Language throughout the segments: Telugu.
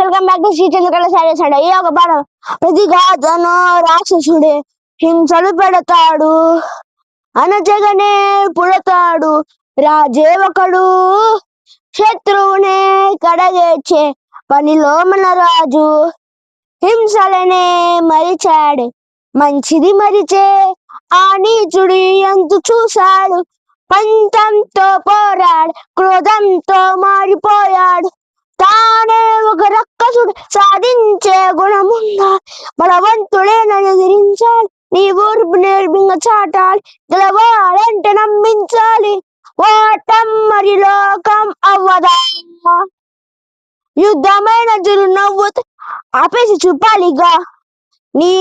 Welcome back to Shri Chandrakala sarees అండి. ఈ ఒక పాఠం ప్రతిఘాతను రాక్షసుడే హింసలు పెడతాడు, అనజగనే పుడతాడు రాజే ఒకడు, శత్రువునే కడగేర్చే పనిలో మన రాజు, హింసలనే మరిచాడు మంచిది మరిచే ఆ నీచుడి అంతు చూశాడు, పంతంతో పోరాడు క్రోధంతో మారిపోయాడు, తానే ఒక రక్కసుడు సాధించే గుణమున్న బలవంతుడేనని ఎదిరించాలి, నీ ఊర్పు నేర్పింగ చాటాలి, గెలవాలంటే నమ్మించాలి, ఓటం మరి లోకం అవ్వదా, యుద్ధమైన జురు నవ్వుతూ ఆపేసి చూపాలిగా, నీ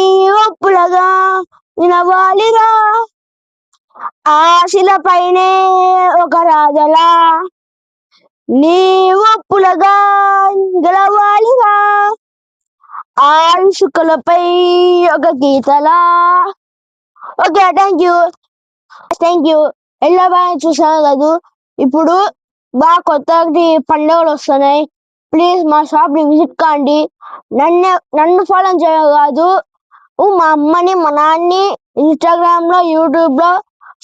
ఒప్పులగా వినవాలిరా, ఆశలపైనే ఒక రాజలా నీ ఒప్పులగా గెలవాలిరా, ఆయుషుకలపై ఒక గీతలా. Okay, thank you. ఎలా బాగా చూసాను కదా. ఇప్పుడు బాగా కొత్త పండుగలు వస్తున్నాయి. ప్లీజ్ మా షాప్ ని విజిట్ కాండి. నన్ను ఫాలో చేయగాదు, మా అమ్మని మా నాన్నని ఇన్స్టాగ్రామ్ లో యూట్యూబ్ లో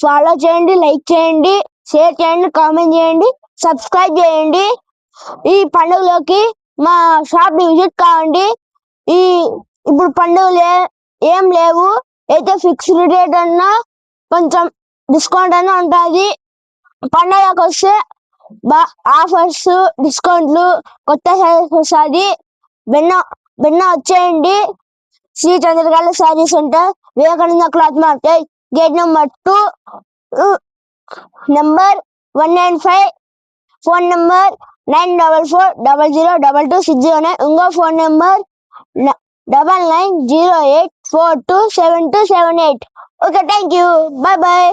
ఫాలో చేయండి, లైక్ చేయండి, షేర్ చేయండి, కామెంట్ చేయండి, సబ్స్క్రైబ్ చేయండి. ఈ పండుగలోకి మా షాప్ ని విజిట్ కావండి. ఇప్పుడు పండుగలు ఏం లేవు, అయితే ఫిక్స్డ్ రేట్ అన్నా కొంచెం డిస్కౌంట్ అన్నా ఉంటుంది. పండుగకి వస్తే ఆఫర్స్, డిస్కౌంట్లు, కొత్త సర్వీస్ వస్తుంది. బెన్న వచ్చేయండి. Shri Chandrakala sarees centre, Vivekananda cloth market, gate number 2, number 195, phone number 9440022609, ఇంకో phone number 9908427278. Okay, thank you, bye bye.